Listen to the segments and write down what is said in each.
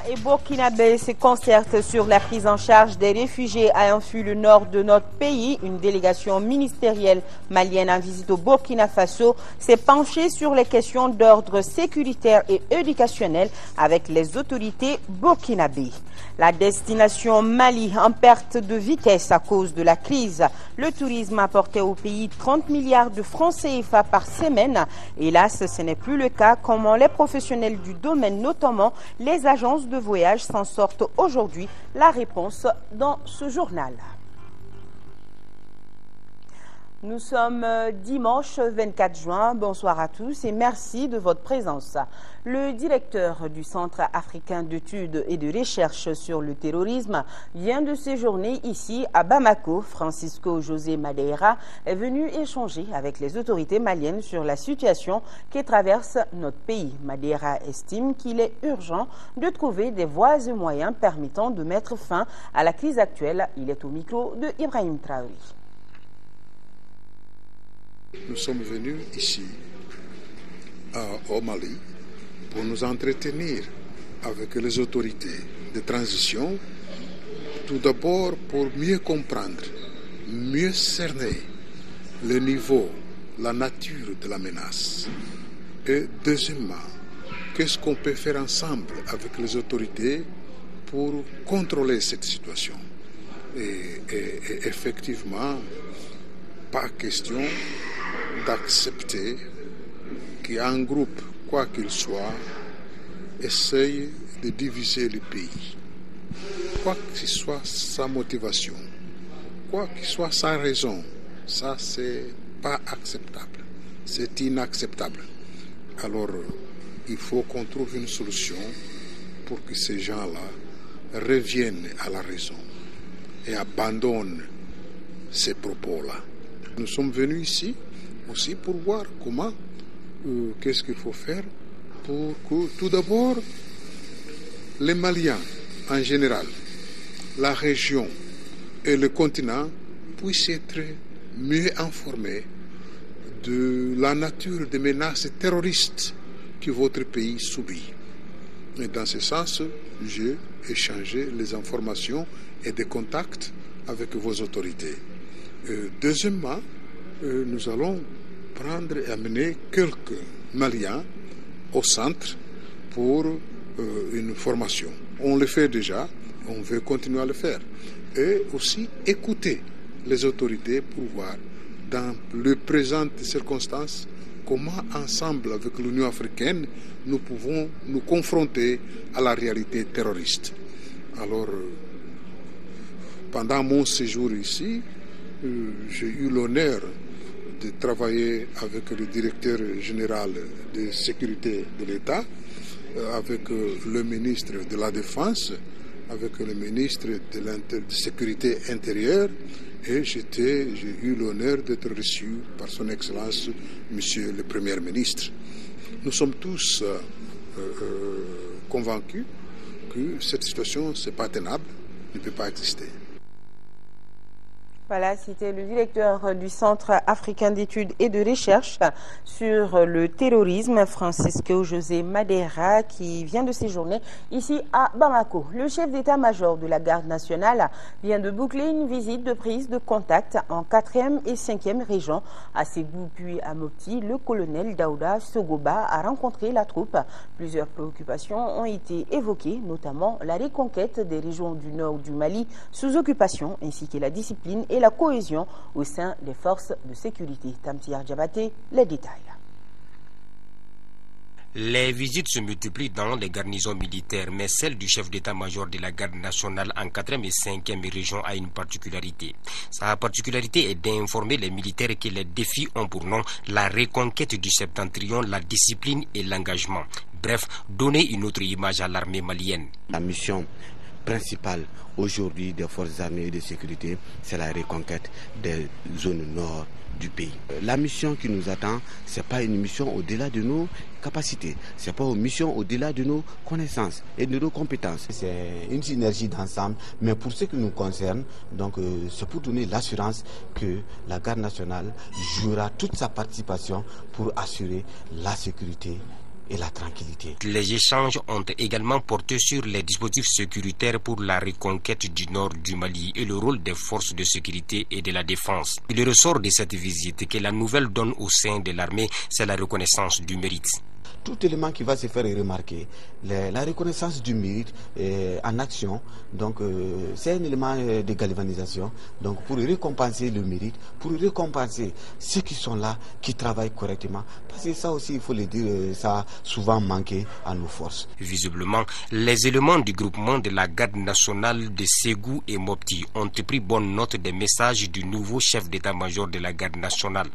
et burkinabés se concertent sur la prise en charge des réfugiés ayant fui le nord de notre pays. Une délégation ministérielle malienne en visite au Burkina Faso s'est penchée sur les questions d'ordre sécuritaire et éducationnel avec les autorités burkinabées. La destination Mali en perte de vitesse à cause de la crise. Le tourisme apportait au pays 30 milliards de francs CFA par semaine. Hélas, ce n'est plus le cas. Comment les professionnels du domaine, notamment les agences de voyage, s'en sortent aujourd'hui? La réponse dans ce journal. Nous sommes dimanche 24 juin. Bonsoir à tous et merci de votre présence. Le directeur du Centre africain d'études et de recherche sur le terrorisme vient de séjourner ici à Bamako. Francisco José Madeira est venu échanger avec les autorités maliennes sur la situation qui traverse notre pays. Madeira estime qu'il est urgent de trouver des voies et moyens permettant de mettre fin à la crise actuelle. Il est au micro de Ibrahim Traoré. Nous sommes venus ici, au Mali, pour nous entretenir avec les autorités de transition, tout d'abord pour mieux comprendre, mieux cerner le niveau, la nature de la menace. Et deuxièmement, qu'est-ce qu'on peut faire ensemble avec les autorités pour contrôler cette situation. Et effectivement, pas question d'accepter qu'un groupe, quoi qu'il soit, essaye de diviser le pays. Quoi que ce soit sa motivation, quoi que soit sa raison, ça c'est pas acceptable, c'est inacceptable. Alors il faut qu'on trouve une solution pour que ces gens-là reviennent à la raison et abandonnent ces propos-là. Nous sommes venus ici aussi pour voir comment, qu'est-ce qu'il faut faire pour que, tout d'abord, les Maliens en général, la région et le continent puissent être mieux informés de la nature des menaces terroristes que votre pays subit. Et dans ce sens, j'ai échangé les informations et des contacts avec vos autorités. Deuxièmement, nous allons prendre et amener quelques Maliens au centre pour une formation. On le fait déjà, on veut continuer à le faire. Et aussi écouter les autorités pour voir dans les présentes circonstances comment ensemble avec l'Union africaine nous pouvons nous confronter à la réalité terroriste. Alors, pendant mon séjour ici, j'ai eu l'honneur de travailler avec le directeur général de sécurité de l'État, avec le ministre de la Défense, avec le ministre de la Sécurité intérieure, et j'ai eu l'honneur d'être reçu par son Excellence, Monsieur le Premier ministre. Nous sommes tous convaincus que cette situation, ce n'est pas tenable, ne peut pas exister. Voilà, c'était le directeur du Centre africain d'études et de recherche sur le terrorisme, Francisco José Madeira, qui vient de séjourner ici à Bamako. Le chef d'état-major de la garde nationale vient de boucler une visite de prise de contact en 4e et 5e région. À Ségou puis à Mopti, le colonel Daouda Sogoba a rencontré la troupe. Plusieurs préoccupations ont été évoquées, notamment la reconquête des régions du nord du Mali sous occupation, ainsi que la discipline et la cohésion au sein des forces de sécurité. Tamtiar Diabaté, les détails. Les visites se multiplient dans les garnisons militaires, mais celle du chef d'état-major de la garde nationale en 4e et 5e région a une particularité. Sa particularité est d'informer les militaires que les défis ont pour nom la reconquête du septentrion, la discipline et l'engagement. Bref, donner une autre image à l'armée malienne. La mission principale aujourd'hui des forces armées et de sécurité, c'est la reconquête des zones nord du pays. La mission qui nous attend, ce n'est pas une mission au-delà de nos capacités, ce n'est pas une mission au-delà de nos connaissances et de nos compétences. C'est une synergie d'ensemble, mais pour ce qui nous concerne, c'est pour donner l'assurance que la garde nationale jouera toute sa participation pour assurer la sécurité et la tranquillité. Les échanges ont également porté sur les dispositifs sécuritaires pour la reconquête du nord du Mali et le rôle des forces de sécurité et de la défense. Il ressort de cette visite que la nouvelle donne au sein de l'armée, c'est la reconnaissance du mérite. Tout élément qui va se faire remarquer, la reconnaissance du mérite en action, donc c'est un élément de galvanisation, donc pour récompenser le mérite, pour récompenser ceux qui sont là, qui travaillent correctement, parce que ça aussi, il faut le dire, ça a souvent manqué à nos forces. Visiblement, les éléments du groupement de la garde nationale de Ségou et Mopti ont pris bonne note des messages du nouveau chef d'état-major de la garde nationale.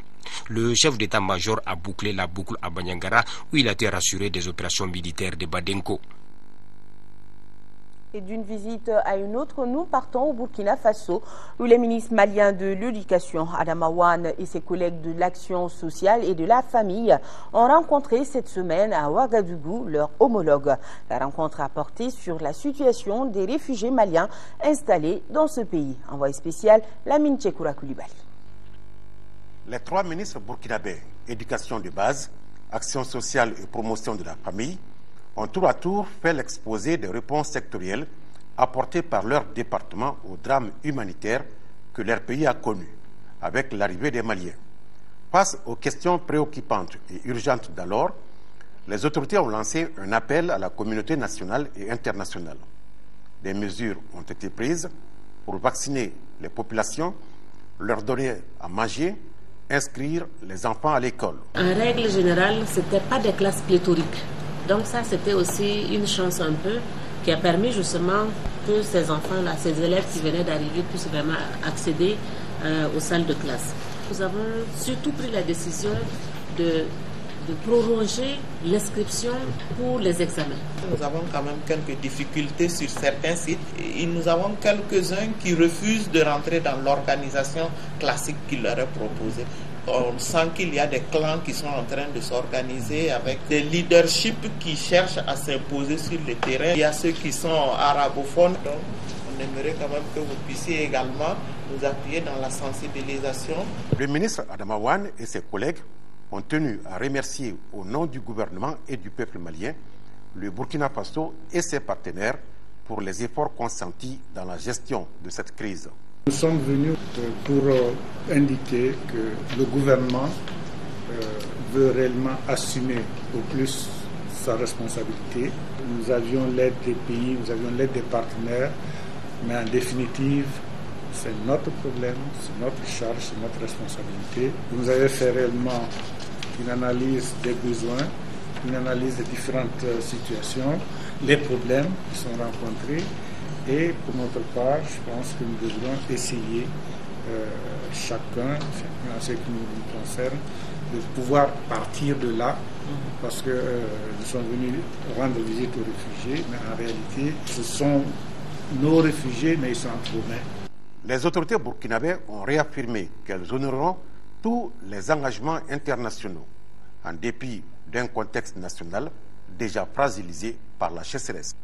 Le chef d'état-major a bouclé la boucle à Banyangara où il a été rassuré des opérations militaires de Badenko. Et d'une visite à une autre, nous partons au Burkina Faso où les ministres maliens de l'éducation, Adama Wane et ses collègues de l'action sociale et de la famille ont rencontré cette semaine à Ouagadougou leurs homologues. La rencontre a porté sur la situation des réfugiés maliens installés dans ce pays. Envoyé spécial, Lamine Tchekoura Koulibaly. Les trois ministres burkinabés, éducation de base, action sociale et promotion de la famille, ont tour à tour fait l'exposé des réponses sectorielles apportées par leur département au drame humanitaire que leur pays a connu, avec l'arrivée des Maliens. Face aux questions préoccupantes et urgentes d'alors, les autorités ont lancé un appel à la communauté nationale et internationale. Des mesures ont été prises pour vacciner les populations, leur donner à manger, inscrire les enfants à l'école. En règle générale, ce n'était pas des classes pléthoriques. Donc ça, c'était aussi une chance un peu qui a permis justement que ces enfants-là, ces élèves qui venaient d'arriver puissent vraiment accéder aux salles de classe. Nous avons surtout pris la décision de proroger l'inscription pour les examens. Nous avons quand même quelques difficultés sur certains sites et nous avons quelques-uns qui refusent de rentrer dans l'organisation classique qui leur est proposée. On sent qu'il y a des clans qui sont en train de s'organiser avec des leaderships qui cherchent à s'imposer sur le terrain. Il y a ceux qui sont arabophones, donc on aimerait quand même que vous puissiez également nous appuyer dans la sensibilisation. Le ministre Adama Wane et ses collègues ont tenu à remercier au nom du gouvernement et du peuple malien le Burkina Faso et ses partenaires pour les efforts consentis dans la gestion de cette crise. Nous sommes venus pour indiquer que le gouvernement veut réellement assumer au plus sa responsabilité. Nous avions l'aide des pays, nous avions l'aide des partenaires, mais en définitive, c'est notre problème, c'est notre charge, c'est notre responsabilité. Vous avez fait réellement une analyse des besoins, une analyse des différentes situations, les problèmes qui sont rencontrés. Et pour notre part, je pense que nous devrions essayer, chacun, en ce qui nous concerne, de pouvoir partir de là, parce que nous sommes venus rendre visite aux réfugiés, mais en réalité, ce sont nos réfugiés, mais ils sont entre nos mains. Les autorités burkinabées ont réaffirmé qu'elles honoreront tous les engagements internationaux, en dépit d'un contexte national déjà fragilisé par la sécheresse.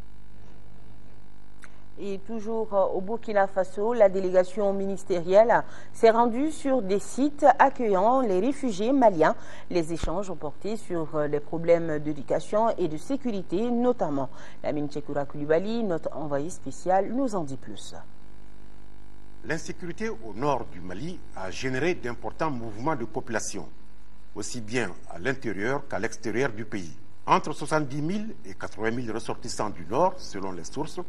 Et toujours au Burkina Faso, la délégation ministérielle s'est rendue sur des sites accueillant les réfugiés maliens. Les échanges ont porté sur les problèmes d'éducation et de sécurité notamment. Lamine Tchekoura Koulibaly, notre envoyé spécial, nous en dit plus. L'insécurité au nord du Mali a généré d'importants mouvements de population, aussi bien à l'intérieur qu'à l'extérieur du pays. Entre 70 000 et 80 000 ressortissants du nord, selon les sources,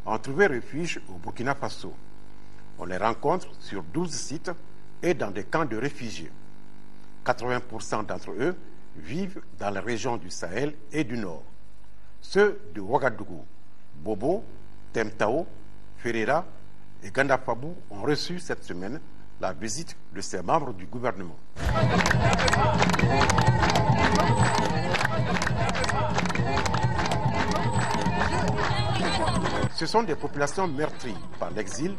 ont trouvé refuge au Burkina Faso. On les rencontre sur 12 sites et dans des camps de réfugiés. 80% d'entre eux vivent dans les régions du Sahel et du Nord. Ceux de Ouagadougou, Bobo, Temtao, Ferreira et Gandafabou ont reçu cette semaine la visite de ces membres du gouvernement. Ce sont des populations meurtries par l'exil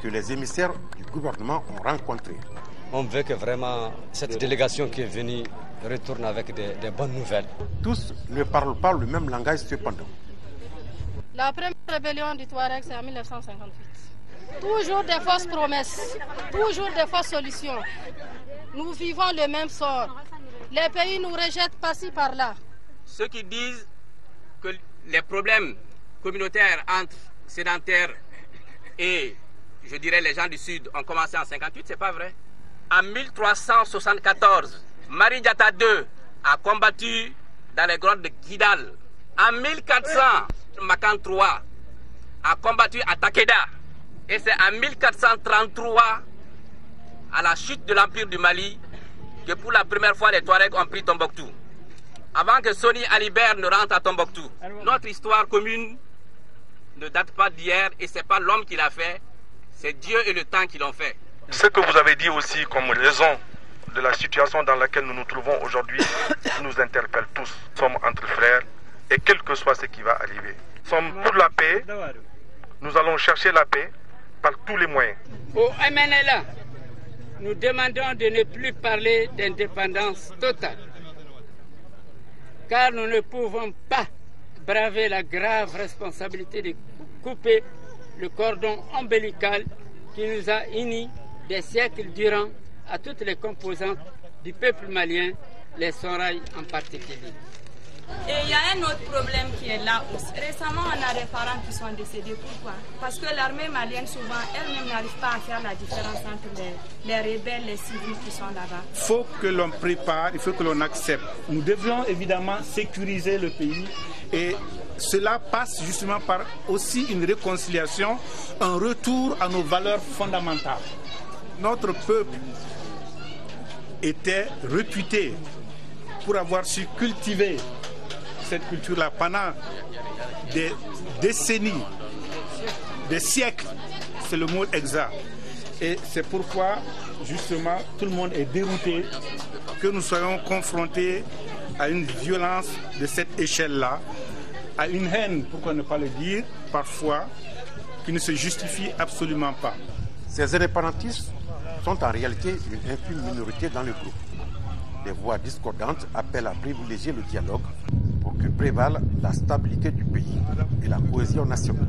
que les émissaires du gouvernement ont rencontrées. On veut que vraiment cette délégation qui est venue retourne avec des bonnes nouvelles. Tous ne parlent pas le même langage cependant. La première rébellion du Touareg, c'est en 1958. Toujours des fausses promesses, toujours des fausses solutions. Nous vivons le même sort. Les pays nous rejettent par-ci par-là. ceux qui disent que les problèmes communautaires entre sédentaires et, je dirais, les gens du Sud ont commencé en 1958, c'est pas vrai. En 1374, Marie Diatta II a combattu dans les grottes de Kidal. En 1400, Makan III a combattu à Takeda. Et c'est en 1433, à la chute de l'Empire du Mali, que pour la première fois les Touaregs ont pris Tombouctou. Avant que Soni Alibert ne rentre à Tombouctou. Notre histoire commune ne date pas d'hier et ce n'est pas l'homme qui l'a fait, c'est Dieu et le temps qui l'ont fait. Ce que vous avez dit aussi comme raison de la situation dans laquelle nous nous trouvons aujourd'hui nous interpelle tous. Nous sommes entre frères et quel que soit ce qui va arriver. Nous sommes pour la paix, nous allons chercher la paix par tous les moyens. Au MNLA, nous demandons de ne plus parler d'indépendance totale, car nous ne pouvons pas braver la grave responsabilité de couper le cordon ombilical qui nous a unis des siècles durant à toutes les composantes du peuple malien, les Soraïs en particulier. Et il y a un autre problème qui est là aussi. Récemment, on a des parents qui sont décédés. Pourquoi? Parce que l'armée malienne, souvent, elle-même n'arrive pas à faire la différence entre les rebelles, les civils qui sont là-bas. Il faut que l'on prépare, il faut que l'on accepte. Nous devions évidemment sécuriser le pays et cela passe justement par aussi une réconciliation, un retour à nos valeurs fondamentales. Notre peuple était réputé pour avoir su cultiver cette culture-là pendant des décennies, des siècles, c'est le mot exact. Et c'est pourquoi, justement, tout le monde est dérouté que nous soyons confrontés à une violence de cette échelle-là, à une haine, pourquoi ne pas le dire, parfois, qui ne se justifie absolument pas. Ces indépendantistes sont en réalité une infime minorité dans le groupe. Des voix discordantes appellent à privilégier le dialogue pour que prévale la stabilité du pays et la cohésion nationale.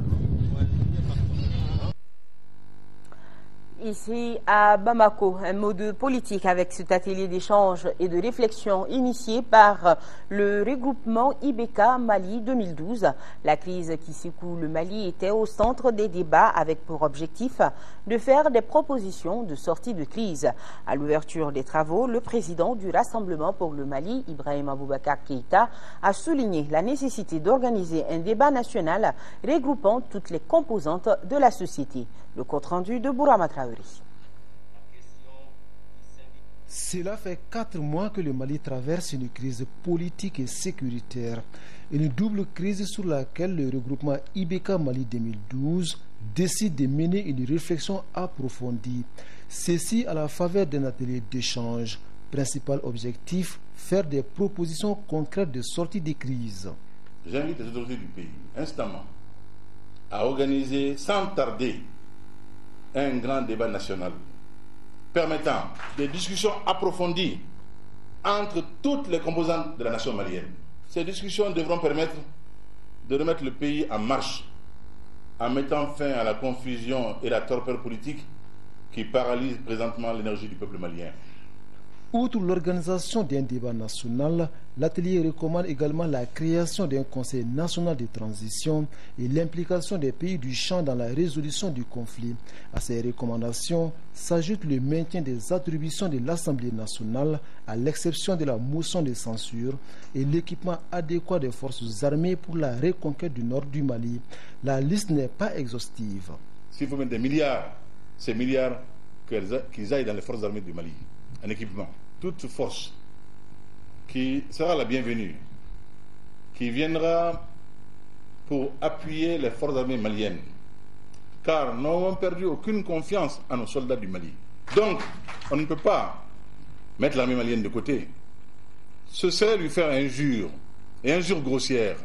Ici à Bamako, un mot de politique avec cet atelier d'échange et de réflexion initié par le regroupement IBK Mali 2012. La crise qui secoue le Mali était au centre des débats avec pour objectif de faire des propositions de sortie de crise. À l'ouverture des travaux, le président du Rassemblement pour le Mali, Ibrahim Boubacar Keïta, a souligné la nécessité d'organiser un débat national regroupant toutes les composantes de la société. Le compte-rendu de Bourama Traoré. Cela fait 4 mois que le Mali traverse une crise politique et sécuritaire. Une double crise sur laquelle le regroupement IBK Mali 2012 décide de mener une réflexion approfondie. Ceci à la faveur d'un atelier d'échange. Principal objectif, faire des propositions concrètes de sortie des crises. J'invite les autorités du pays, instamment, à organiser sans tarder un grand débat national permettant des discussions approfondies entre toutes les composantes de la nation malienne. Ces discussions devront permettre de remettre le pays en marche en mettant fin à la confusion et la torpeur politique qui paralyse présentement l'énergie du peuple malien. Outre l'organisation d'un débat national, l'atelier recommande également la création d'un conseil national de transition et l'implication des pays du champ dans la résolution du conflit. À ces recommandations s'ajoute le maintien des attributions de l'Assemblée nationale à l'exception de la motion de censure et l'équipement adéquat des forces armées pour la reconquête du nord du Mali. La liste n'est pas exhaustive. S'il faut mettre des milliards, ces milliards qu'ils aillent dans les forces armées du Mali. Un équipement, toute force qui sera la bienvenue, qui viendra pour appuyer les forces armées maliennes, car nous n'avons perdu aucune confiance en nos soldats du Mali. Donc, on ne peut pas mettre l'armée malienne de côté. Ce serait lui faire injure, et injure grossière.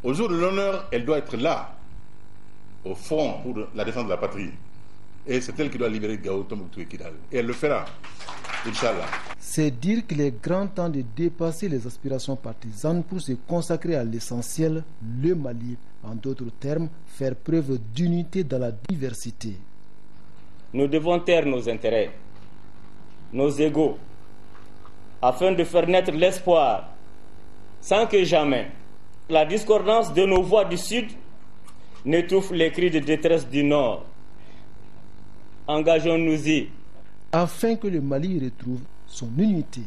Au jour de l'honneur, elle doit être là, au front pour la défense de la patrie. Et c'est elle qui doit libérer Gao, Tombouctou et Kidal. Et elle le fera, Inch'Allah. C'est dire qu'il est grand temps de dépasser les aspirations partisanes pour se consacrer à l'essentiel, le Mali. En d'autres termes, faire preuve d'unité dans la diversité. Nous devons taire nos intérêts, nos égos, afin de faire naître l'espoir sans que jamais la discordance de nos voix du Sud n'étouffe les cris de détresse du Nord. Engageons-nous-y. Afin que le Mali retrouve son unité.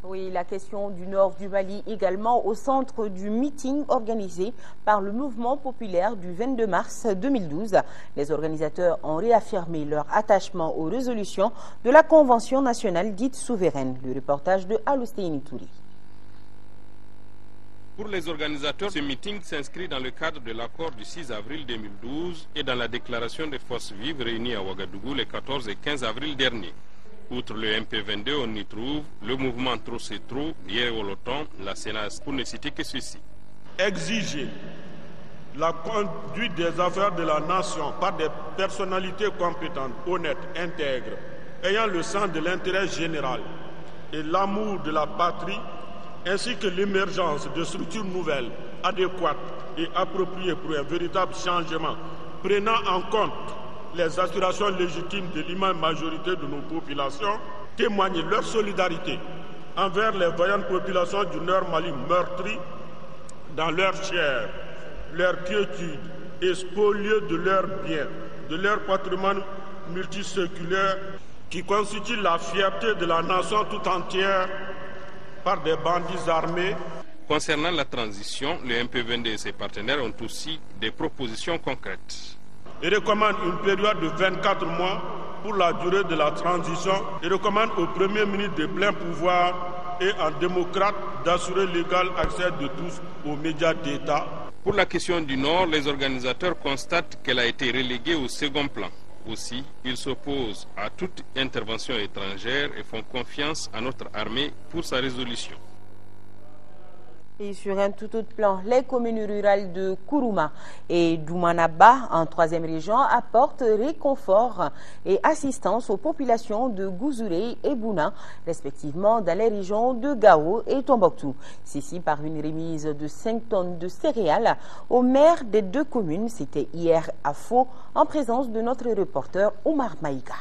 Oui, la question du nord du Mali également au centre du meeting organisé par le mouvement populaire du 22 mars 2012. Les organisateurs ont réaffirmé leur attachement aux résolutions de la Convention nationale dite souveraine. Le reportage de Aloustéini Touri. Pour les organisateurs, ce meeting s'inscrit dans le cadre de l'accord du 6 avril 2012 et dans la déclaration des forces vives réunies à Ouagadougou les 14 et 15 avril dernier. Outre le MP22, on y trouve le mouvement Trop c'est trop, Hier Woloton, la CNAS, pour ne citer que ceci. Exiger la conduite des affaires de la nation par des personnalités compétentes, honnêtes, intègres, ayant le sens de l'intérêt général et l'amour de la patrie, ainsi que l'émergence de structures nouvelles, adéquates et appropriées pour un véritable changement, prenant en compte les aspirations légitimes de l'immense majorité de nos populations, témoignent leur solidarité envers les vaillantes populations du Nord Mali meurtries dans leur chair, leur quiétude et spoliées de leurs biens, de leur patrimoine multiséculaire qui constitue la fierté de la nation tout entière par des bandits armés. Concernant la transition, le MP22 et ses partenaires ont aussi des propositions concrètes. Il recommande une période de 24 mois pour la durée de la transition. Il recommande au Premier ministre de plein pouvoir et en démocrate d'assurer l'égal accès de tous aux médias d'État. Pour la question du Nord, les organisateurs constatent qu'elle a été reléguée au second plan. Aussi, ils s'opposent à toute intervention étrangère et font confiance à notre armée pour sa résolution. Et sur un tout autre plan, les communes rurales de Kourouma et d'Oumanaba, en troisième région, apportent réconfort et assistance aux populations de Gouzouré et Bouna, respectivement dans les régions de Gao et Tombouctou. Ceci par une remise de 5 tonnes de céréales au maire des deux communes. C'était hier à Faux, en présence de notre reporter Omar Maïga.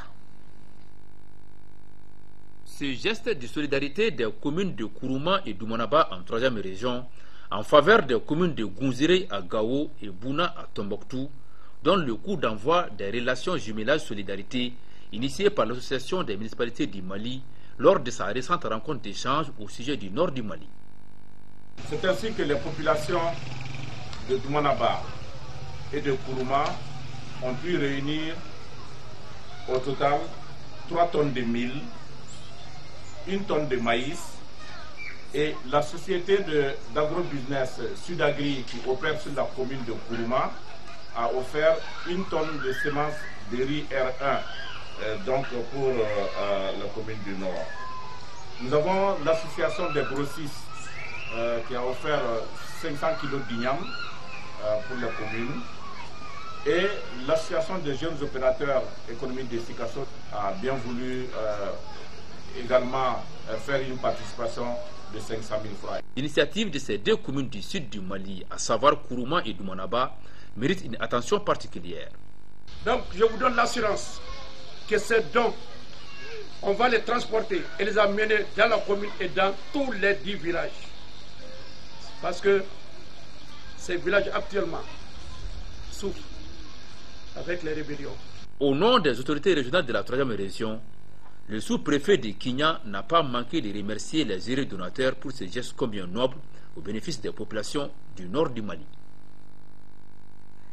Ce geste de solidarité des communes de Kourouma et d'Oumanaba en troisième région en faveur des communes de Gounziré à Gao et Bouna à Tombouctou donne le coup d'envoi des relations jumelage solidarité initiées par l'association des municipalités du Mali lors de sa récente rencontre d'échange au sujet du nord du Mali. C'est ainsi que les populations de Doumanaba et de Kourouma ont pu réunir au total 3 tonnes de mil, 1 tonne de maïs, et la société d'agrobusiness Sudagri qui opère sur la commune de Kourouma a offert 1 tonne de semences de riz R1 donc pour la commune du Nord. Nous avons l'association des grossistes qui a offert 500 kg d'igname pour la commune, et l'association des jeunes opérateurs économiques de Sikasso a bien voulu également faire une participation de 500 000 francs. L'initiative de ces deux communes du sud du Mali, à savoir Kourouma et Doumanaba, mérite une attention particulière. Donc je vous donne l'assurance que ces dons, on va les transporter et les amener dans la commune et dans tous les 10 villages. Parce que ces villages actuellement souffrent avec les rébellions. Au nom des autorités régionales de la troisième région, le sous-préfet de Kenya n'a pas manqué de remercier les heureux donateurs pour ces gestes combien nobles au bénéfice des populations du nord du Mali.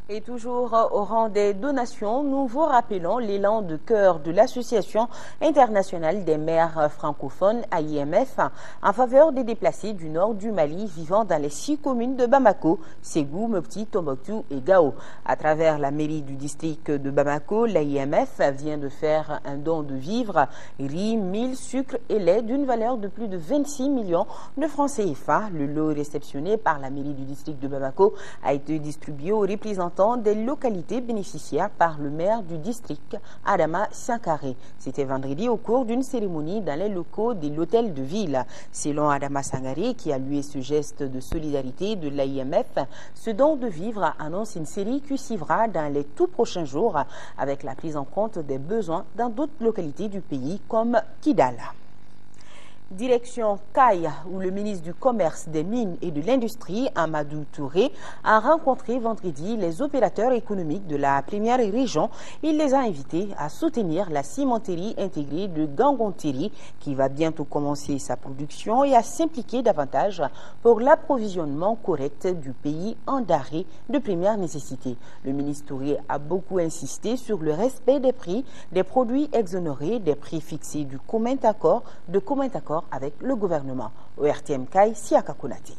Et toujours au rang des donations, nous vous rappelons l'élan de cœur de l'Association internationale des maires francophones, AIMF, en faveur des déplacés du nord du Mali vivant dans les 6 communes de Bamako, Ségou, Mopti, Tombouctou et Gao. À travers la mairie du district de Bamako, l'AIMF vient de faire un don de vivres, riz, mil, sucre et lait d'une valeur de plus de 26 millions de francs CFA. Le lot réceptionné par la mairie du district de Bamako a été distribué aux représentants des localités bénéficiaires par le maire du district, Adama Sankaré. C'était vendredi au cours d'une cérémonie dans les locaux de l'hôtel de ville. Selon Adama Sankaré, qui a loué ce geste de solidarité de l'AIMF, ce don de vivres annonce une série qui suivra dans les tout prochains jours avec la prise en compte des besoins dans d'autres localités du pays comme Kidal. Direction Caille, où le ministre du Commerce, des Mines et de l'Industrie, Amadou Touré, a rencontré vendredi les opérateurs économiques de la première région. Il les a invités à soutenir la cimenterie intégrée de Gangontiri, qui va bientôt commencer sa production, et à s'impliquer davantage pour l'approvisionnement correct du pays en denrées de première nécessité. Le ministre Touré a beaucoup insisté sur le respect des prix des produits exonérés, des prix fixés du commun accord avec le gouvernement. Au RTM Kai, Siaka Konate.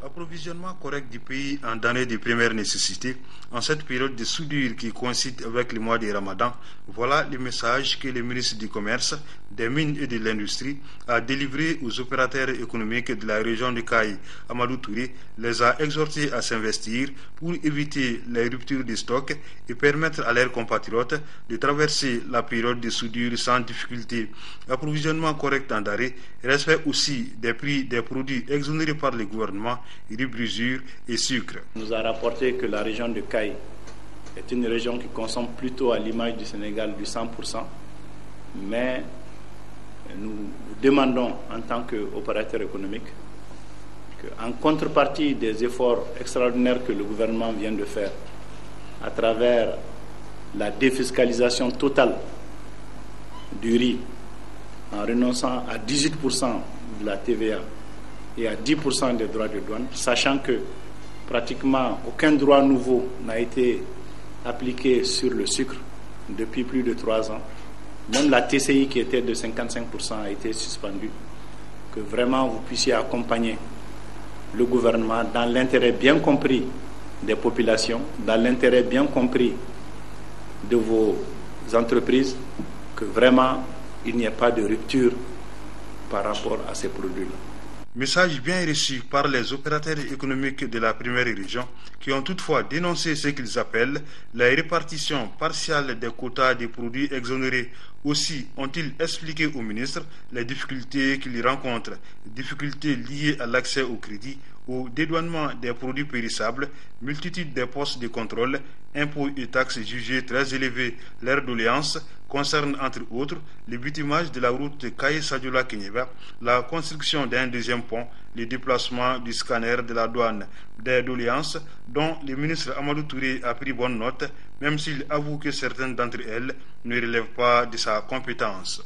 Approvisionnement correct du pays en denrées de première nécessité en cette période de soudure qui coïncide avec le mois de Ramadan. Voilà le message que le ministre du Commerce, des Mines et de l'Industrie a délivré aux opérateurs économiques de la région de Caille. Amadou Touré les a exhortés à s'investir pour éviter les ruptures de stock et permettre à leurs compatriotes de traverser la période de soudure sans difficulté. Approvisionnement correct en denrées, respect aussi des prix des produits exonérés par le gouvernement, riz, brisure et sucre. On nous a rapporté que la région de Caille est une région qui consomme plutôt à l'image du Sénégal du 100%, mais nous demandons en tant qu'opérateur économique qu'en contrepartie des efforts extraordinaires que le gouvernement vient de faire à travers la défiscalisation totale du riz en renonçant à 18% de la TVA et à 10% des droits de douane, sachant que pratiquement aucun droit nouveau n'a été appliqué sur le sucre depuis plus de 3 ans. Même la TCI qui était de 55% a été suspendue. Que vraiment vous puissiez accompagner le gouvernement dans l'intérêt bien compris des populations, dans l'intérêt bien compris de vos entreprises, que vraiment il n'y ait pas de rupture par rapport à ces produits-là. Message bien reçu par les opérateurs économiques de la première région qui ont toutefois dénoncé ce qu'ils appellent la répartition partielle des quotas des produits exonérés. Aussi ont-ils expliqué au ministre les difficultés qu'ils rencontrent, difficultés liées à l'accès au crédit, au dédouanement des produits périssables, multitude des postes de contrôle, impôts et taxes jugés très élevés. Leur doléance concerne entre autres le bitumage de la route Kaye-Sadiola-Kenyeba, la construction d'un deuxième pont, le déplacement du scanner de la douane. Des doléances dont le ministre Amadou Touré a pris bonne note, même s'il avoue que certaines d'entre elles ne relèvent pas de sa compétence.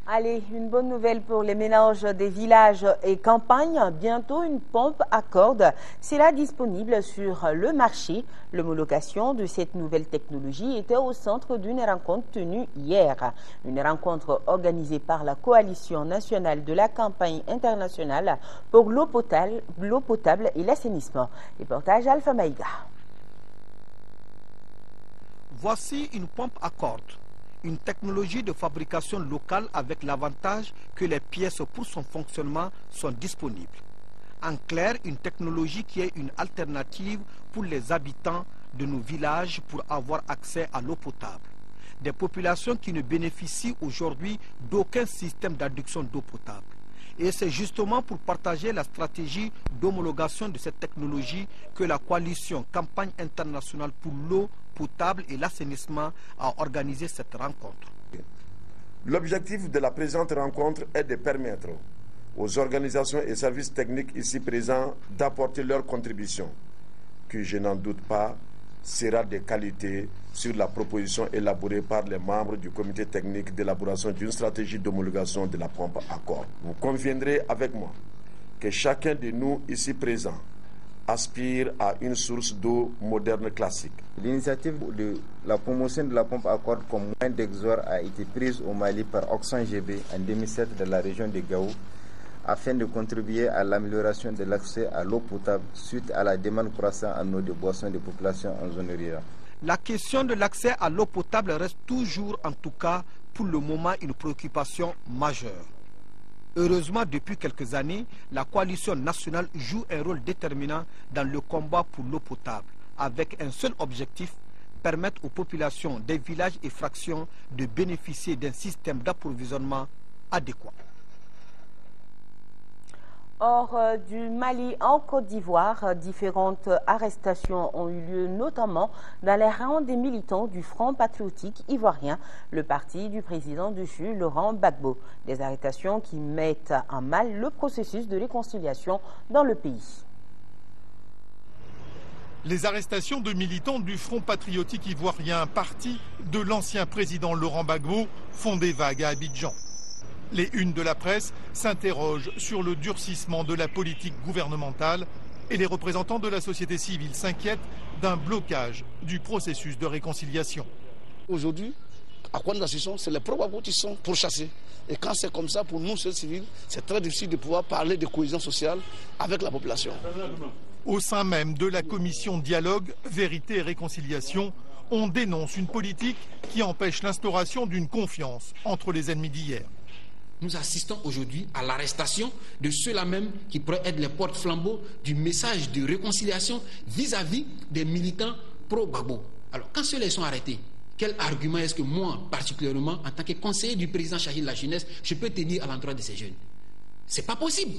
Allez, une bonne nouvelle pour les ménages des villages et campagnes. Bientôt, une pompe à cordes sera disponible sur le marché. L'homologation de cette nouvelle technologie était au centre d'une rencontre tenue hier. Une rencontre organisée par la Coalition nationale de la campagne internationale pour l'eau potable et l'assainissement. Reportage Alpha Maïga. Voici une pompe à cordes. Une technologie de fabrication locale avec l'avantage que les pièces pour son fonctionnement sont disponibles. En clair, une technologie qui est une alternative pour les habitants de nos villages pour avoir accès à l'eau potable. Des populations qui ne bénéficient aujourd'hui d'aucun système d'adduction d'eau potable. Et c'est justement pour partager la stratégie d'homologation de cette technologie que la coalition Campagne internationale pour l'eau potable et l'assainissement a organisé cette rencontre. L'objectif de la présente rencontre est de permettre aux organisations et services techniques ici présents d'apporter leur contribution, qui, je n'en doute pas, sera de qualité sur la proposition élaborée par les membres du comité technique d'élaboration d'une stratégie d'homologation de la pompe à cordes. Vous conviendrez avec moi que chacun de nous ici présents aspire à une source d'eau moderne classique. L'initiative de la promotion de la pompe à cordes comme moyen d'exutoire a été prise au Mali par Oxfam GB en 2007 dans la région de Gao afin de contribuer à l'amélioration de l'accès à l'eau potable suite à la demande croissante en eau de boisson des populations en zone rurale. La question de l'accès à l'eau potable reste toujours, en tout cas pour le moment, une préoccupation majeure. Heureusement, depuis quelques années, la coalition nationale joue un rôle déterminant dans le combat pour l'eau potable, avec un seul objectif, permettre aux populations des villages et fractions de bénéficier d'un système d'approvisionnement adéquat. Hors du Mali, en Côte d'Ivoire, différentes arrestations ont eu lieu, notamment dans les rangs des militants du Front patriotique ivoirien, le parti du président dessus, Laurent Gbagbo. Des arrestations qui mettent en mal le processus de réconciliation dans le pays. Les arrestations de militants du Front patriotique ivoirien, parti de l'ancien président Laurent Gbagbo, font des vagues à Abidjan. Les unes de la presse s'interrogent sur le durcissement de la politique gouvernementale et les représentants de la société civile s'inquiètent d'un blocage du processus de réconciliation. Aujourd'hui, à quoi nous assistons, c'est les pro-Gbagbo qui sont pourchassés. Et quand c'est comme ça, pour nous, société civile, c'est très difficile de pouvoir parler de cohésion sociale avec la population. Au sein même de la commission Dialogue, Vérité et Réconciliation, on dénonce une politique qui empêche l'instauration d'une confiance entre les ennemis d'hier. Nous assistons aujourd'hui à l'arrestation de ceux-là même qui pourraient être les porte-flambeaux du message de réconciliation vis-à-vis des militants pro-Gbagbo. Alors, quand ceux-là sont arrêtés, quel argument est-ce que moi, particulièrement, en tant que conseiller du président chargé de la jeunesse, je peux tenir à l'endroit de ces jeunes? C'est pas possible.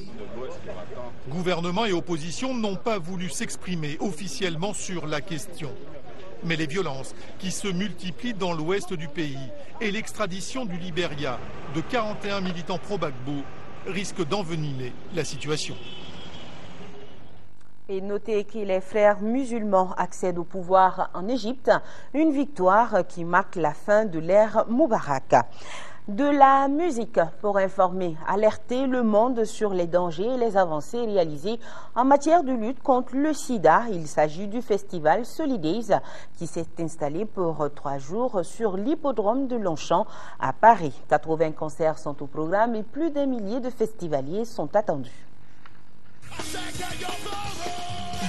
Gouvernement et opposition n'ont pas voulu s'exprimer officiellement sur la question. Mais les violences qui se multiplient dans l'ouest du pays et l'extradition du Libéria de 41 militants pro-Gbagbo risquent d'envenimer la situation. Et notez que les frères musulmans accèdent au pouvoir en Égypte, une victoire qui marque la fin de l'ère Moubarak. De la musique pour informer, alerter le monde sur les dangers et les avancées réalisées en matière de lutte contre le sida. Il s'agit du festival Solidays qui s'est installé pour 3 jours sur l'hippodrome de Longchamp à Paris. 80 concerts sont au programme et plus d'1 millier de festivaliers sont attendus.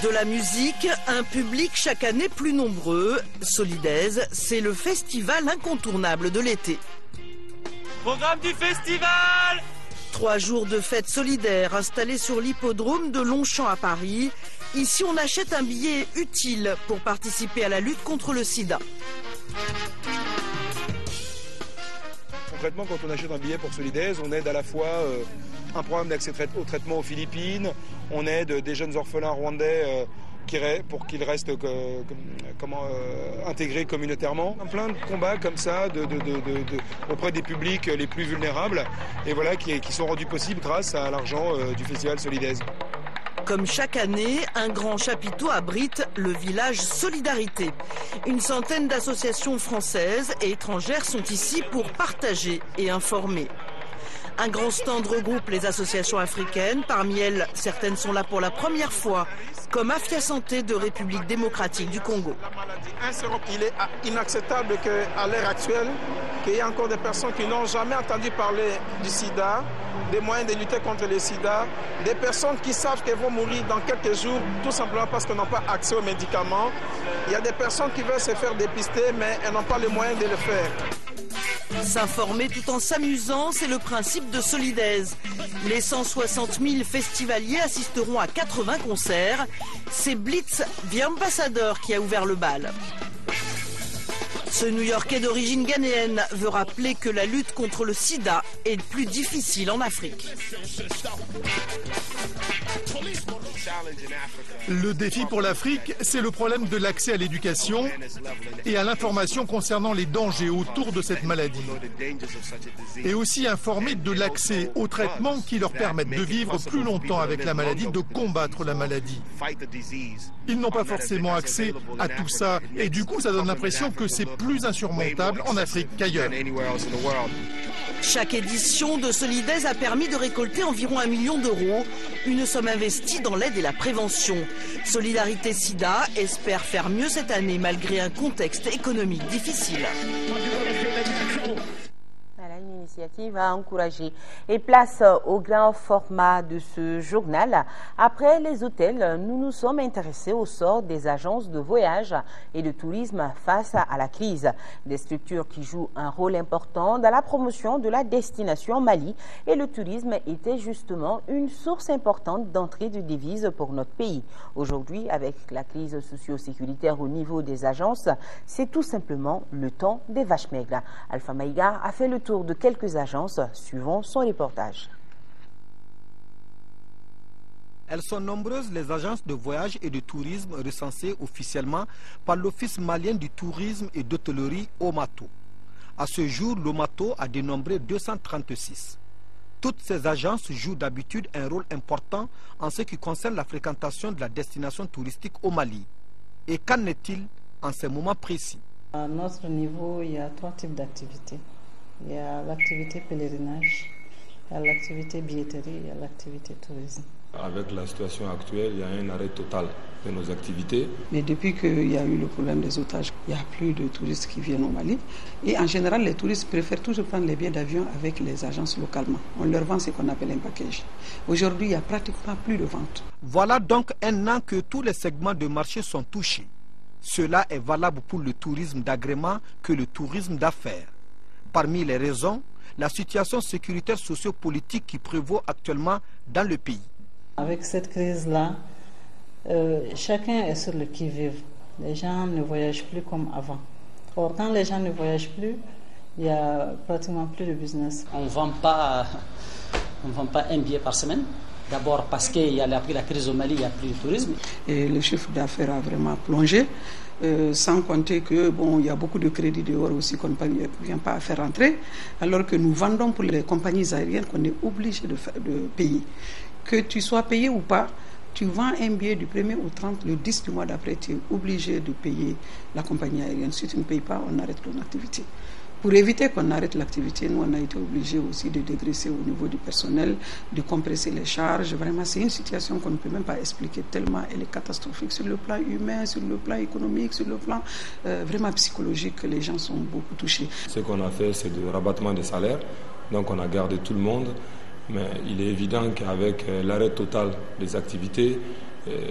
De la musique, un public chaque année plus nombreux. Solidays, c'est le festival incontournable de l'été. Programme du festival! 3 jours de fête solidaire installés sur l'hippodrome de Longchamp à Paris. Ici, on achète un billet utile pour participer à la lutte contre le sida. Concrètement, quand on achète un billet pour Solidays, on aide à la fois un programme d'accès au traitement aux Philippines, on aide des jeunes orphelins rwandais pour qu'ils restent intégrés communautairement. Plein de combats comme ça auprès des publics les plus vulnérables et voilà, qui sont rendus possibles grâce à l'argent du festival Solidays. Comme chaque année, un grand chapiteau abrite le village Solidarité. Une centaine d'associations françaises et étrangères sont ici pour partager et informer. Un grand stand regroupe les associations africaines. Parmi elles, certaines sont là pour la première fois, comme Afia Santé de République démocratique du Congo. Il est inacceptable qu'à l'heure actuelle, qu'il y ait encore des personnes qui n'ont jamais entendu parler du sida, des moyens de lutter contre le sida, des personnes qui savent qu'elles vont mourir dans quelques jours, tout simplement parce qu'elles n'ont pas accès aux médicaments. Il y a des personnes qui veulent se faire dépister, mais elles n'ont pas les moyens de le faire. S'informer tout en s'amusant, c'est le principe de Solidays. Les 160 000 festivaliers assisteront à 80 concerts. C'est Blitz, The Ambassador, qui a ouvert le bal. Ce New-Yorkais d'origine ghanéenne veut rappeler que la lutte contre le sida est plus difficile en Afrique. Le défi pour l'Afrique, c'est le problème de l'accès à l'éducation et à l'information concernant les dangers autour de cette maladie. Et aussi informer de l'accès aux traitements qui leur permettent de vivre plus longtemps avec la maladie, de combattre la maladie. Ils n'ont pas forcément accès à tout ça et du coup ça donne l'impression que c'est plus insurmontable en Afrique qu'ailleurs. Chaque édition de Solidays a permis de récolter environ 1 million d'euros, une somme investie dans l'aide et la prévention. Solidarité Sida espère faire mieux cette année malgré un contexte économique difficile. Une initiative à encourager. Et place au grand format de ce journal. Après les hôtels, nous nous sommes intéressés au sort des agences de voyage et de tourisme face à la crise. Des structures qui jouent un rôle important dans la promotion de la destination Mali. Et le tourisme était justement une source importante d'entrée de devises pour notre pays. Aujourd'hui, avec la crise socio-sécuritaire au niveau des agences, c'est tout simplement le temps des vaches maigres. Alpha Maïga a fait le tour de quelques agences, suivant son reportage. Elles sont nombreuses les agences de voyage et de tourisme recensées officiellement par l'Office malien du tourisme et d'hôtellerie OMATO. À ce jour, l'OMATO a dénombré 236. Toutes ces agences jouent d'habitude un rôle important en ce qui concerne la fréquentation de la destination touristique au Mali. Et qu'en est-il en ces moments précis? À notre niveau, il y a 3 types d'activités. Il y a l'activité pèlerinage, il y a l'activité billetterie, il y a l'activité tourisme. Avec la situation actuelle, il y a un arrêt total de nos activités. Mais depuis qu'il y a eu le problème des otages, il n'y a plus de touristes qui viennent au Mali. Et en général, les touristes préfèrent toujours prendre les billets d'avion avec les agences localement. On leur vend ce qu'on appelle un package. Aujourd'hui, il n'y a pratiquement plus de vente. Voilà donc un an que tous les segments de marché sont touchés. Cela est valable pour le tourisme d'agrément que le tourisme d'affaires. Parmi les raisons, la situation sécuritaire sociopolitique qui prévaut actuellement dans le pays. Avec cette crise-là, chacun est sur le qui-vive. Les gens ne voyagent plus comme avant. Or, quand les gens ne voyagent plus, il n'y a pratiquement plus de business. On ne vend pas un billet par semaine. D'abord parce qu'il y a après la crise au Mali, il n'y a plus de tourisme. Et le chiffre d'affaires a vraiment plongé, sans compter que il y a beaucoup de crédits dehors aussi qu'on ne parvient pas à faire entrer, alors que nous vendons pour les compagnies aériennes qu'on est obligé de payer. Que tu sois payé ou pas, tu vends un billet du 1er au 30, le 10 du mois d'après, tu es obligé de payer la compagnie aérienne. Si tu ne payes pas, on arrête ton activité. Pour éviter qu'on arrête l'activité, nous, on a été obligés aussi de dégraisser au niveau du personnel, de compresser les charges. Vraiment, c'est une situation qu'on ne peut même pas expliquer tellement elle est catastrophique sur le plan humain, sur le plan économique, sur le plan vraiment psychologique. Les gens sont beaucoup touchés. Ce qu'on a fait, c'est du rabattement des salaires. Donc, on a gardé tout le monde. Mais il est évident qu'avec l'arrêt total des activités,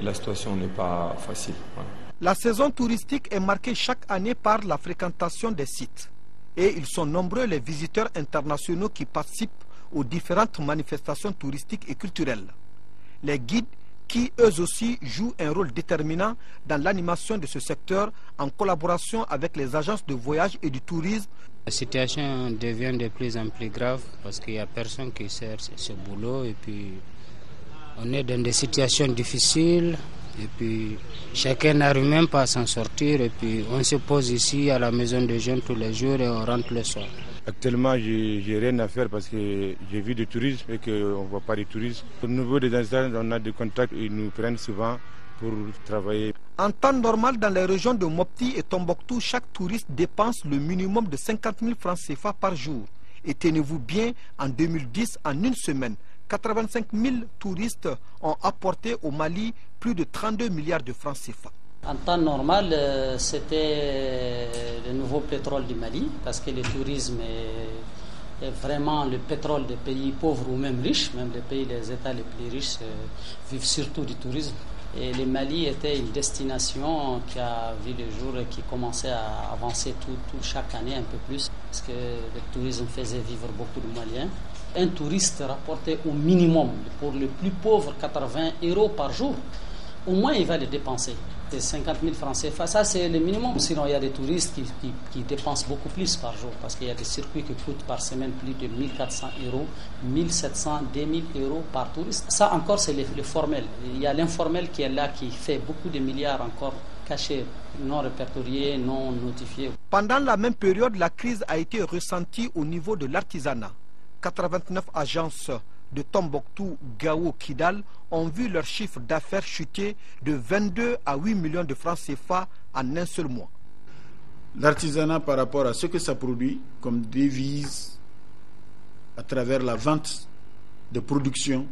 la situation n'est pas facile. La saison touristique est marquée chaque année par la fréquentation des sites. Et ils sont nombreux les visiteurs internationaux qui participent aux différentes manifestations touristiques et culturelles. Les guides qui, eux aussi, jouent un rôle déterminant dans l'animation de ce secteur en collaboration avec les agences de voyage et du tourisme. La situation devient de plus en plus grave parce qu'il n'y a personne qui sert ce boulot et puis on est dans des situations difficiles et puis chacun n'arrive même pas à s'en sortir et puis on se pose ici à la maison des jeunes tous les jours et on rentre le soir. Actuellement, j'ai rien à faire parce que j'ai vu du tourisme et qu'on ne voit pas de tourisme. Au niveau des instances, on a des contacts, ils nous prennent souvent pour travailler. En temps normal, dans les régions de Mopti et Tombouctou, chaque touriste dépense le minimum de 50 000 francs CFA par jour. Et tenez-vous bien, en 2010, en une semaine, 85 000 touristes ont apporté au Mali plus de 32 milliards de francs CFA. En temps normal, c'était le nouveau pétrole du Mali, parce que le tourisme est vraiment le pétrole des pays pauvres ou même riches. Même les États les plus riches vivent surtout du tourisme. Et le Mali était une destination qui a vu le jour et qui commençait à avancer chaque année un peu plus, parce que le tourisme faisait vivre beaucoup de Maliens. Un touriste rapportait au minimum, pour le plus pauvre, 80 € par jour. Au moins, il va les dépenser. C'est 50 000 francs CFA, ça c'est le minimum. Sinon, il y a des touristes qui dépensent beaucoup plus par jour, parce qu'il y a des circuits qui coûtent par semaine plus de 1 400 €, 1 700, 2 000 € par touriste. Ça encore, c'est le formel. Il y a l'informel qui est là, qui fait beaucoup de milliards encore cachés, non répertoriés, non notifiés. Pendant la même période, la crise a été ressentie au niveau de l'artisanat. 89 agences de Tombouctou, Gao, Kidal ont vu leur chiffre d'affaires chuter de 22 à 8 millions de francs CFA en un seul mois. L'artisanat, par rapport à ce que ça produit comme devise à travers la vente de production,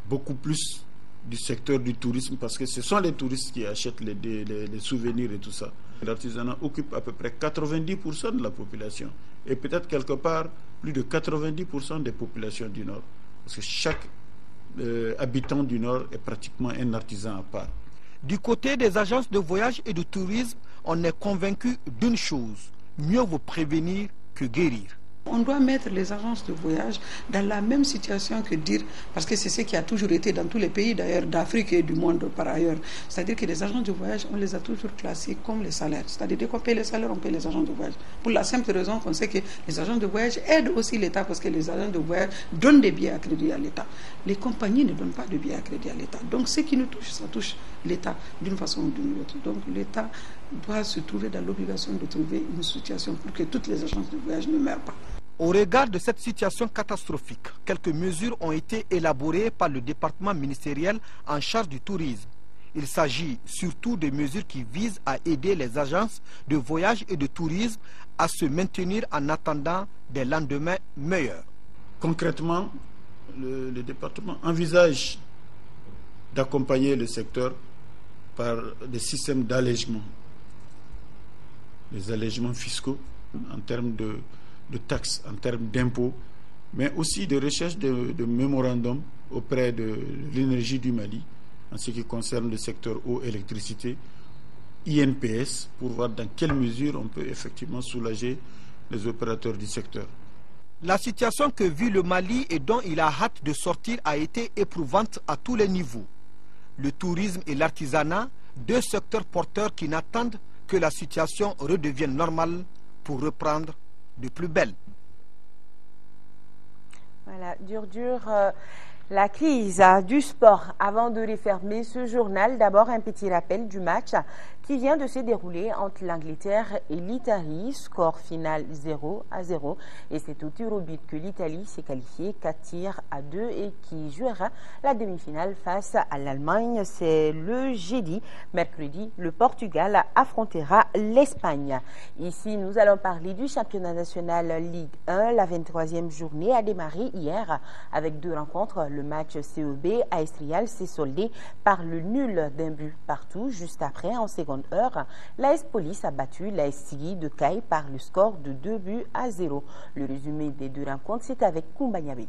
beaucoup plus du secteur du tourisme, parce que ce sont les touristes qui achètent les souvenirs et tout ça. L'artisanat occupe à peu près 90% de la population et peut-être quelque part plus de 90% des populations du Nord. Parce que chaque habitant du Nord est pratiquement un artisan à part. Du côté des agences de voyage et de tourisme, on est convaincu d'une chose: mieux vaut prévenir que guérir. On doit mettre les agences de voyage dans la même situation que dire, parce que c'est ce qui a toujours été dans tous les pays d'ailleurs d'Afrique et du monde par ailleurs. C'est-à-dire que les agences de voyage, on les a toujours classées comme les salaires. C'est-à-dire dès qu'on paye les salaires, on paye les agences de voyage. Pour la simple raison qu'on sait que les agences de voyage aident aussi l'État parce que les agences de voyage donnent des billets à crédit à l'État. Les compagnies ne donnent pas de billets à crédit à l'État. Donc ce qui nous touche, ça touche l'État d'une façon ou d'une autre. Donc l'État doit se trouver dans l'obligation de trouver une situation pour que toutes les agences de voyage ne meurent pas. Au regard de cette situation catastrophique, quelques mesures ont été élaborées par le département ministériel en charge du tourisme. Il s'agit surtout de mesures qui visent à aider les agences de voyage et de tourisme à se maintenir en attendant des lendemains meilleurs. Concrètement, le département envisage d'accompagner le secteur par des systèmes d'allègement. Les allègements fiscaux en termes de taxes, en termes d'impôts, mais aussi de recherche de mémorandums auprès de l'énergie du Mali en ce qui concerne le secteur eau, électricité, INPS, pour voir dans quelle mesure on peut effectivement soulager les opérateurs du secteur. La situation que vit le Mali et dont il a hâte de sortir a été éprouvante à tous les niveaux. Le tourisme et l'artisanat, deux secteurs porteurs qui n'attendent que la situation redevienne normale pour reprendre de plus belle. Voilà, dur, la crise du sport. Avant de refermer ce journal, d'abord un petit rappel du match qui vient de se dérouler entre l'Angleterre et l'Italie. Score final 0-0. Et c'est au tir au but que l'Italie s'est qualifiée 4-2 et qui jouera la demi-finale face à l'Allemagne. C'est le jeudi. Mercredi, le Portugal affrontera l'Espagne. Ici, nous allons parler du championnat national Ligue 1. La 23e journée a démarré hier avec deux rencontres. Le match COB à Estrial s'est soldé par le nul d'un but partout. Juste après, en seconde heure, l'AS Police a battu l'AS Sigui de Caille par le score de 2-0. Le résumé des deux rencontres, c'est avec Koumba Nyabeli.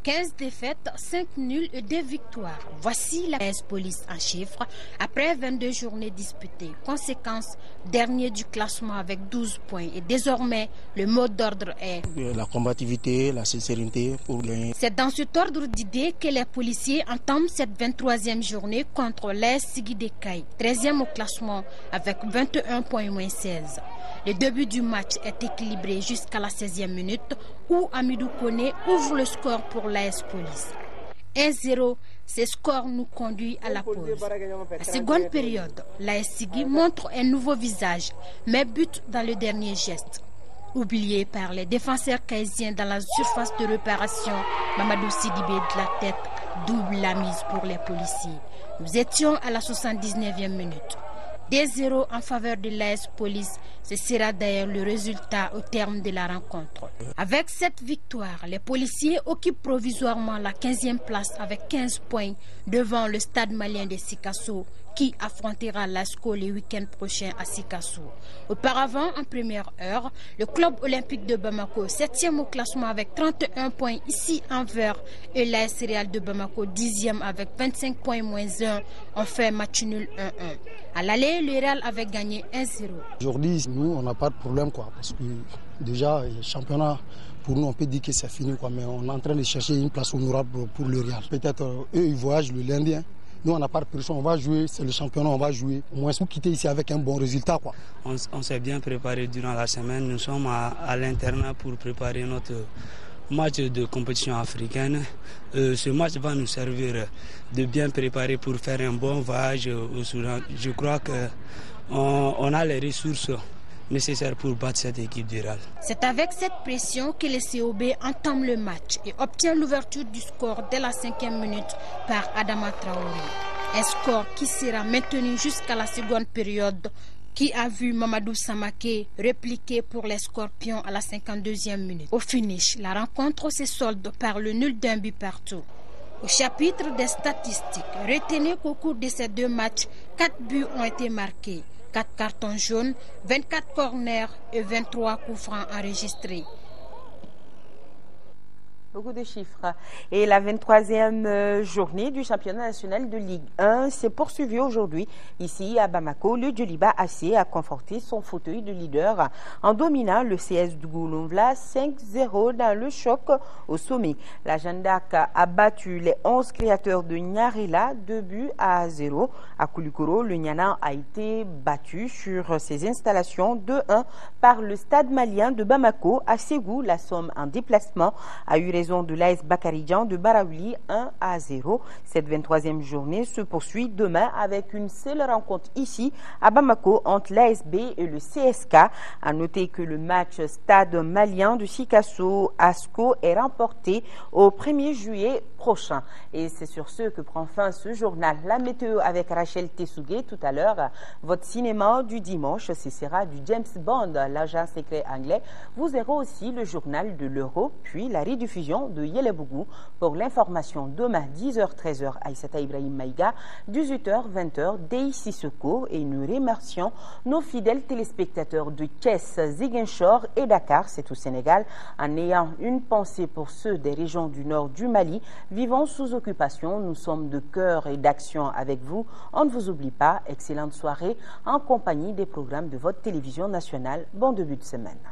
15 défaites, 5 nuls et 2 victoires. Voici la AS Police en chiffres après 22 journées disputées. Conséquence, dernier du classement avec 12 points. Et désormais, le mot d'ordre est la combativité, la sincérité pour gagner. C'est dans cet ordre d'idées que les policiers entament cette 23e journée contre l'AS Sigui de Caille, 13e au classement avec 21 points moins 16. Le début du match est équilibré jusqu'à la 16e minute où Amidou Koné ouvre le score pour l'AS Police. 1-0, ce score nous conduit à la pause. La seconde période, l'AS Sigui montre un nouveau visage, mais bute dans le dernier geste. Oublié par les défenseurs caïsiens dans la surface de réparation, Mamadou Sidibé de la tête double la mise pour les policiers. Nous étions à la 79e minute. 2-0 en faveur de l'AS Police, ce sera d'ailleurs le résultat au terme de la rencontre. Avec cette victoire, les policiers occupent provisoirement la 15e place avec 15 points devant le stade malien de Sikasso qui affrontera l'ASCO le week-end prochain à Sikasso. Auparavant, en première heure, le club olympique de Bamako, 7e au classement avec 31 points ici en vert, et l'AS Real de Bamako, 10e avec 25 points moins 1, ont fait match nul 1-1. À l'aller, le Real avait gagné 1-0. Aujourd'hui, nous, on n'a pas de problème, parce que déjà, le championnat, pour nous, on peut dire que c'est fini, mais on est en train de chercher une place honorable pour le Real. Peut-être eux, ils voyagent le lundi. Nous, on n'a pas de pression, on va jouer, c'est le championnat, on va jouer. Au moins, pour quitter ici avec un bon résultat. On s'est bien préparé durant la semaine. Nous sommes à l'internat pour préparer notre match de compétition africaine. Ce match va nous servir de bien préparer pour faire un bon voyage au Soudan. Je crois qu'on a les ressources nécessaires pour battre cette équipe du Real. C'est avec cette pression que le COB entame le match et obtient l'ouverture du score dès la 5e minute par Adama Traoré. Un score qui sera maintenu jusqu'à la seconde période qui a vu Mamadou Samaké répliquer pour les Scorpions à la 52e minute. Au finish, la rencontre se solde par le nul d'un but partout. Au chapitre des statistiques, retenez qu'au cours de ces deux matchs, 4 buts ont été marqués. 4 cartons jaunes, 24 corners et 23 coups francs enregistrés. Beaucoup de chiffres. Et la 23e journée du championnat national de Ligue 1 s'est poursuivie aujourd'hui. Ici, à Bamako, le Djoliba AC a conforté son fauteuil de leader en dominant le CS du Goulouvla 5-0 dans le choc au sommet. La Jeanne d'Arc a battu les 11 créateurs de Nyarela 2-0. À Koulikoro, le Nianan a été battu sur ses installations 2-1 par le stade malien de Bamako. À Ségou, la Somme en déplacement a eu raison de l'AS Bakaridjan de Baraouli 1-0. Cette 23e journée se poursuit demain avec une seule rencontre ici à Bamako entre l'ASB et le CSK. À noter que le match stade malien de Sikasso-Asco est remporté au 1er juillet prochain. Et c'est sur ce que prend fin ce journal. La météo avec Rachel Tessougué tout à l'heure. Votre cinéma du dimanche, ce sera du James Bond, l'agent secret anglais. Vous aurez aussi le journal de l'Euro, puis la rediffusion de Yelebougou. Pour l'information, demain 10h-13h, Aïssata Ibrahim Maïga, 18h-20h, Dei Sissoko, et nous remercions nos fidèles téléspectateurs de Thiès, Ziguinchor et Dakar, c'est au Sénégal, en ayant une pensée pour ceux des régions du nord du Mali vivant sous occupation. Nous sommes de cœur et d'action avec vous. On ne vous oublie pas. Excellente soirée en compagnie des programmes de votre télévision nationale. Bon début de semaine.